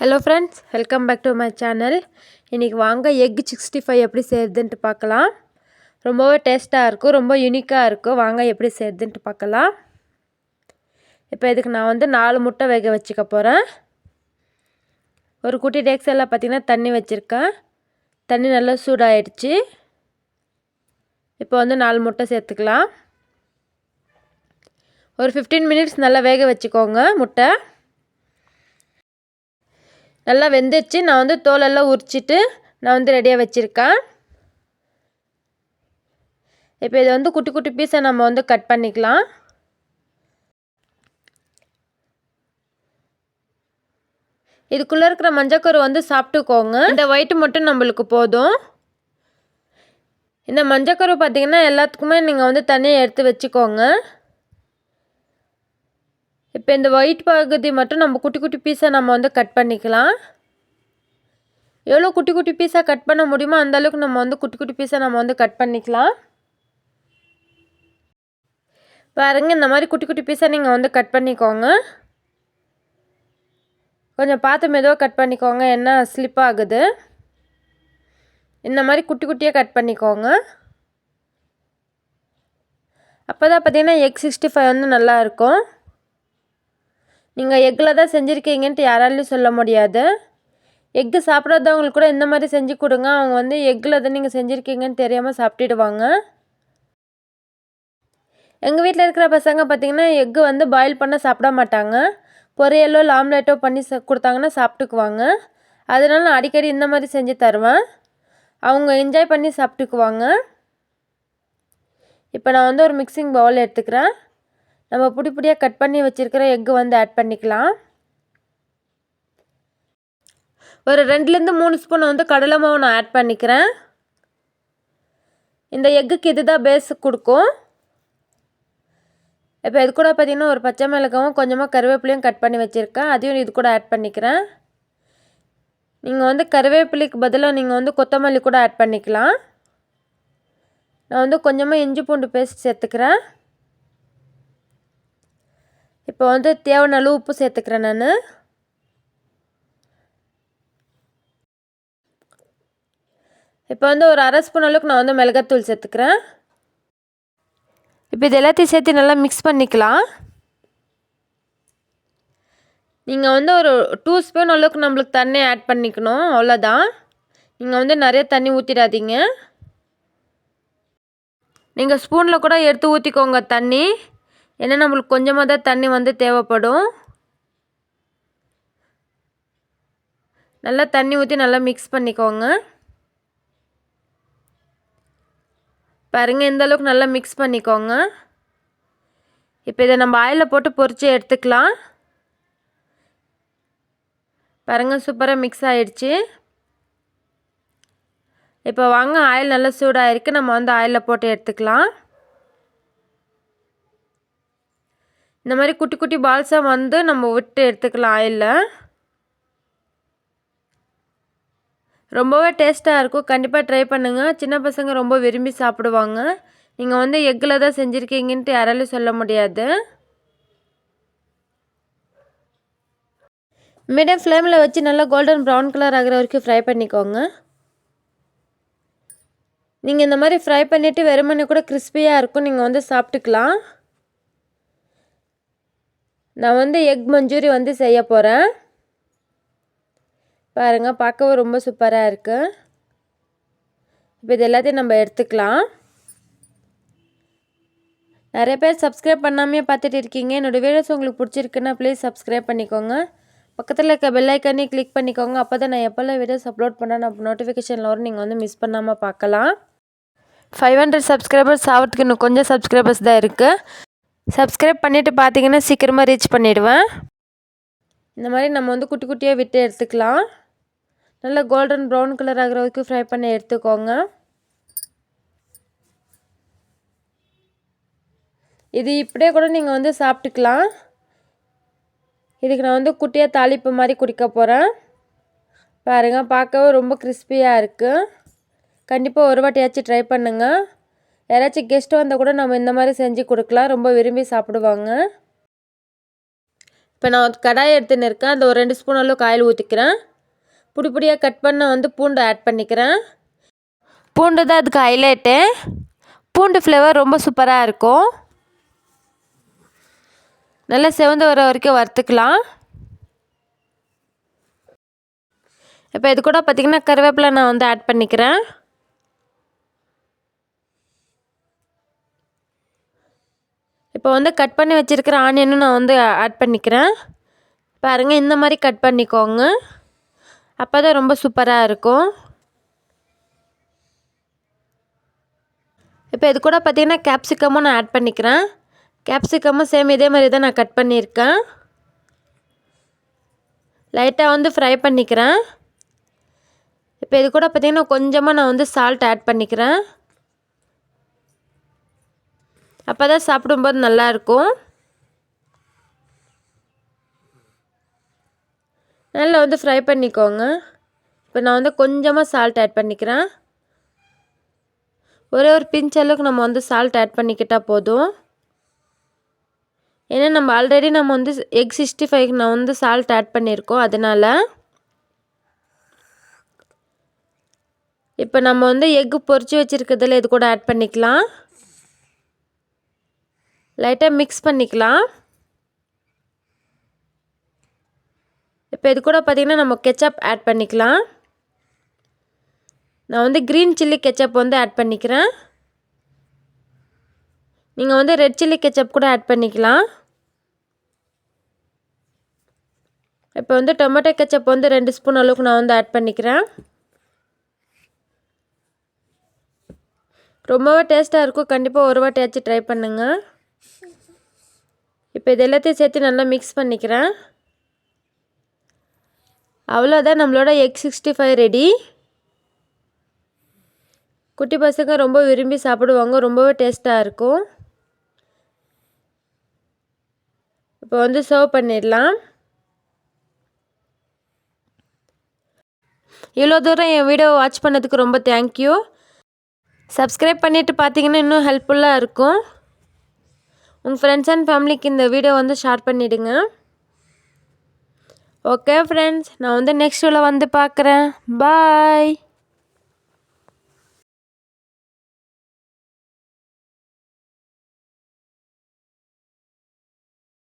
Hello friends, welcome back to my channel. இன்றைக்கி வாங்க egg 65 எப்படி செய்கிறதுன்ட்டு பார்க்கலாம். ரொம்பவே டேஸ்ட்டாக இருக்கும், ரொம்ப யூனிக்காக இருக்கும். வாங்க எப்படி செய்கிறதுன்ட்டு பார்க்கலாம். இப்போ இதுக்கு நான் வந்து 4 முட்டை வேக வச்சுக்க போகிறேன். ஒரு குட்டி டேக்ஸில் பார்த்திங்கன்னா தண்ணி வச்சுருக்கேன். தண்ணி நல்லா சூடாகிடுச்சு. இப்போ வந்து 4 முட்டை சேர்த்துக்கலாம். ஒரு 15 மினிட்ஸ் நல்லா வேக வச்சுக்கோங்க. முட்டை நல்லா வெந்துச்சு. நான் வந்து தோலெல்லாம் உரிச்சிட்டு நான் வந்து ரெடியாக வச்சுருக்கேன். இப்போ இதை வந்து குட்டி குட்டி பீஸை நம்ம வந்து கட் பண்ணிக்கலாம். இதுக்குள்ளே இருக்கிற மஞ்சக்கரு வந்து சாப்பிட்டுக்கோங்க. இந்த ஒயிட்டு மட்டும் நம்மளுக்கு போதும். இந்த மஞ்சக்கரு பார்த்திங்கன்னா எல்லாத்துக்குமே நீங்கள் வந்து தனியாக எடுத்து வச்சுக்கோங்க. இப்போ இந்த ஒயிட் பகுதி மட்டும் நம்ம குட்டி குட்டி பீஸை நம்ம வந்து கட் பண்ணிக்கலாம். எவ்வளோ குட்டி குட்டி பீஸாக கட் பண்ண முடியுமோ அந்தளவுக்கு நம்ம வந்து குட்டி குட்டி பீஸாக நம்ம வந்து கட் பண்ணிக்கலாம். பாருங்க, இந்த மாதிரி குட்டி குட்டி பீஸாக நீங்கள் வந்து கட் பண்ணிக்கோங்க. கொஞ்சம் பார்த்து மெதுவாக கட் பண்ணிக்கோங்க, என்ன ஸ்லிப் ஆகுது. இந்த மாதிரி குட்டி குட்டியாக கட் பண்ணிக்கோங்க. அப்போ தான் பார்த்திங்கன்னா எக் 65 வந்து நல்லாயிருக்கும். நீங்கள் எக்கில் தான் செஞ்சுருக்கீங்கன்ட்டு யாராலையும் சொல்ல முடியாது. எக்கு சாப்பிடாதவங்களுக்கு கூட இந்த மாதிரி செஞ்சு கொடுங்க. அவங்க வந்து எக்கில் தான் நீங்கள் செஞ்சுருக்கீங்கன்னு தெரியாமல் சாப்பிட்டுடுவாங்க. எங்கள் வீட்டில் இருக்கிற பசங்க பார்த்திங்கன்னா எக்கு வந்து பாயில் பண்ண சாப்பிட மாட்டாங்க. பொரியலோ ஆம்லேட்டோ பண்ணி கொடுத்தாங்கன்னா சாப்பிட்டுக்குவாங்க. அதனால நான் அடிக்கடி இந்த மாதிரி செஞ்சு தருவேன். அவங்க என்ஜாய் பண்ணி சாப்பிட்டுக்குவாங்க. இப்போ நான் வந்து ஒரு மிக்சிங் பவுல் எடுத்துக்கிறேன். நம்ம பொடி பொடியாக கட் பண்ணி வச்சுருக்கிற எக்கு வந்து ஆட் பண்ணிக்கலாம். ஒரு 2லேருந்து 3 ஸ்பூன் வந்து கடலை மாவு நான் ஆட் பண்ணிக்கிறேன். இந்த எக்குக்கு இது தான் பேஸ் கொடுக்கும். இப்போ இது கூட பார்த்திங்கன்னா ஒரு பச்சை மிளகாவும் கொஞ்சமாக கருவேப்பிலையும் கட் பண்ணி வச்சுருக்கேன். அதையும் இது கூட ஆட் பண்ணிக்கிறேன். நீங்கள் வந்து கருவேப்பிலைக்கு பதிலாக நீங்கள் வந்து கொத்தமல்லி கூட ஆட் பண்ணிக்கலாம். நான் வந்து கொஞ்சமாக இஞ்சி பூண்டு பேஸ்ட் சேர்த்துக்கிறேன். இப்போ வந்து தேவையான அளவு உப்பு சேர்த்துக்கிறேன் நான். இப்போ வந்து ஒரு 1/2 ஸ்பூன் அளவுக்கு நான் வந்து மிளகாத்தூள் சேர்த்துக்கிறேன். இப்போ இது எல்லாத்தையும் சேர்த்து நல்லா மிக்ஸ் பண்ணிக்கலாம். நீங்கள் வந்து ஒரு 2 ஸ்பூன் அளவுக்கு நம்மளுக்கு தண்ணி ஆட் பண்ணிக்கணும், அவ்வளோதான். நீங்கள் வந்து நிறைய தண்ணி ஊற்றிடாதீங்க. நீங்கள் ஸ்பூனில் கூட எடுத்து ஊற்றிக்கோங்க தண்ணி. ஏன்னா நம்மளுக்கு கொஞ்சமாக தான் தண்ணி வந்து தேவைப்படும். நல்லா தண்ணி ஊற்றி நல்லா மிக்ஸ் பண்ணிக்கோங்க. பாருங்கள், இந்த அளவுக்கு நல்லா மிக்ஸ் பண்ணிக்கோங்க. இப்போ இதை நம்ம ஆயிலில் போட்டு பொரித்து எடுத்துக்கலாம். பாருங்கள், சூப்பராக மிக்ஸ் ஆகிடுச்சு. இப்போ வாங்க, ஆயில் நல்லா சூடாகிருக்கு. நம்ம வந்து ஆயிலில் போட்டு எடுத்துக்கலாம். இந்த மாதிரி குட்டி குட்டி பால்ஸாக வந்து நம்ம விட்டு எடுத்துக்கலாம் ஆயிலில். ரொம்பவே டேஸ்ட்டாக இருக்கும். கண்டிப்பாக ட்ரை பண்ணுங்கள். சின்ன பசங்க ரொம்ப விரும்பி சாப்பிடுவாங்க. நீங்கள் வந்து எக்கில் தான் செஞ்சுருக்கீங்கன்ட்டு யாராலையும் சொல்ல முடியாது. மீடியம் ஃப்ளேமில் வச்சு நல்லா கோல்டன் ப்ரௌன் கலர் ஆகிற வரைக்கும் ஃப்ரை பண்ணிக்கோங்க. நீங்கள் இந்த மாதிரி ஃப்ரை பண்ணிவிட்டு வெறுமனே கூட கிறிஸ்பியாக இருக்கும், நீங்கள் வந்து சாப்பிட்டுக்கலாம். நான் வந்து எக் மஞ்சூரி வந்து செய்ய போகிறேன். பாருங்கள், பார்க்கவே ரொம்ப சூப்பராக இருக்குது. இப்போ இது எல்லாத்தையும் நம்ம எடுத்துக்கலாம். நிறைய பேர் சப்ஸ்கிரைப் பண்ணாமே பார்த்துட்டு இருக்கீங்க. என்னோடய வீடியோஸ் உங்களுக்கு பிடிச்சிருக்குன்னா ப்ளீஸ் சப்ஸ்கிரைப் பண்ணிக்கோங்க. பக்கத்தில் இருக்க பெல் ஐக்கானே கிளிக் பண்ணிக்கோங்க. அப்போ தான் நான் எப்போல்லாம் வீடியோஸ் அப்லோட் பண்ணால் நான் நோட்டிஃபிகேஷனில் வரும், நீங்கள் வந்து மிஸ் பண்ணாமல் பார்க்கலாம். 500 சப்ஸ்கிரைபர்ஸ் ஆகிறதுக்கு இன்னும் கொஞ்சம் சப்ஸ்கிரைபர்ஸ் தான் இருக்குது. சப்ஸ்கிரைப் பண்ணிவிட்டு பார்த்தீங்கன்னா சீக்கிரமாக ரீச் பண்ணிவிடுவேன். இந்த மாதிரி நம்ம வந்து குட்டி குட்டியாக விட்டு எடுத்துக்கலாம். நல்லா கோல்டன் ப்ரௌன் கலர் ஆகிற வரைக்கும் ஃப்ரை பண்ணி எடுத்துக்கோங்க. இது இப்படியே கூட நீங்கள் வந்து சாப்பிட்டுக்கலாம். இதுக்கு நான் வந்து குட்டியாக தாளிப்பு மாதிரி குடிக்க போகிறேன். பாருங்கள், பார்க்கவே ரொம்ப கிறிஸ்பியாக இருக்குது. கண்டிப்பாக ஒரு வாட்டியாச்சும் ட்ரை பண்ணுங்கள். யாராச்சும் கெஸ்ட்டு வந்தால் கூட நம்ம இந்த மாதிரி செஞ்சு கொடுக்கலாம். ரொம்ப விரும்பி சாப்பிடுவாங்க. இப்போ நான் கடாய் எடுத்துன்னு இருக்கேன். அதில் ஒரு 2 ஸ்பூன் அளவுக்கு ஆயில் ஊற்றிக்கிறேன். பொடி பொடியாக கட் பண்ண வந்து பூண்டு ஆட் பண்ணிக்கிறேன். பூண்டு தான் அதுக்கு ஹைலைட்டு. பூண்டு ஃப்ளேவர் ரொம்ப சூப்பராக இருக்கும். நல்லா செவந்து வர வரைக்கும் வறுத்துக்கலாம். இப்போ இது கூட பார்த்திங்கன்னா கருவேப்பிலை நான் வந்து ஆட் பண்ணிக்கிறேன். இப்போ வந்து கட் பண்ணி வச்சுருக்கிற ஆனியனும் நான் வந்து ஆட் பண்ணிக்கிறேன். பாருங்கள், இந்த மாதிரி கட் பண்ணிக்கோங்க. அப்போ தான் ரொம்ப சூப்பராக இருக்கும். இப்போ இது கூட பார்த்திங்கன்னா கேப்சிகமும் நான் ஆட் பண்ணிக்கிறேன். கேப்சிகமும் சேம் இதே மாதிரி தான் நான் கட் பண்ணியிருக்கேன். லைட்டாக வந்து ஃப்ரை பண்ணிக்கிறேன். இப்போ இது கூட பார்த்திங்கன்னா கொஞ்சமாக நான் வந்து சால்ட் ஆட் பண்ணிக்கிறேன். அப்போ தான் சாப்பிடும்போது நல்லாயிருக்கும். நல்லா வந்து ஃப்ரை பண்ணிக்கோங்க. இப்போ நான் வந்து கொஞ்சமாக சால்ட் ஆட் பண்ணிக்கிறேன். ஒரே ஒரு பிஞ்ச் அளவுக்கு நம்ம வந்து சால்ட் ஆட் பண்ணிக்கிட்டால் போதும். ஏன்னா நம்ம ஆல்ரெடி வந்து எக் 65 நான் வந்து சால்ட் ஆட் பண்ணியிருக்கோம். அதனால் இப்போ நம்ம வந்து எக்கு பொரிச்சு வச்சுருக்கிறதுல இது கூட ஆட் பண்ணிக்கலாம். லைட்டாக மிக்ஸ் பண்ணிக்கலாம். இப்போ இது கூட பார்த்திங்கன்னா நம்ம கெச்சப் ஆட் பண்ணிக்கலாம். நான் வந்து க்ரீன் சில்லி கெச்சப் வந்து ஆட் பண்ணிக்கிறேன். நீங்கள் வந்து ரெட் சில்லி கெச்சப் கூட ஆட் பண்ணிக்கலாம். இப்போ வந்து டொமேட்டோ கெச்சப் வந்து 2 ஸ்பூன் அளவுக்கு நான் வந்து ஆட் பண்ணிக்கிறேன். ரொம்பவே டேஸ்ட்டாக இருக்கும். கண்டிப்பாக ஒரு வாட்டியாச்சும் ட்ரை பண்ணுங்கள். இப்போ இது எல்லாத்தையும் சேர்த்து நல்லா மிக்ஸ் பண்ணிக்கிறேன். அவ்வளோதான், நம்மளோட எக் 65 ரெடி. குட்டி பசங்க ரொம்ப விரும்பி சாப்பிடுவாங்க. ரொம்பவே டேஸ்ட்டாக இருக்கும். இப்போ வந்து சர்வ் பண்ணிடலாம். இவ்வளோ தூரம் என் வீடியோ வாட்ச் பண்ணதுக்கு ரொம்ப தேங்க்யூ. சப்ஸ்கிரைப் பண்ணிவிட்டு பார்த்தீங்கன்னா இன்னும் ஹெல்ப்ஃபுல்லாக இருக்கும். உங்கள் ஃப்ரெண்ட்ஸ் அண்ட் ஃபேமிலிக்கு இந்த வீடியோ வந்து ஷேர் பண்ணிவிடுங்க. ஓகே ஃப்ரெண்ட்ஸ், நான் வந்து நெக்ஸ்ட் வீடியோவில் வந்து பார்க்குறேன். பாய்.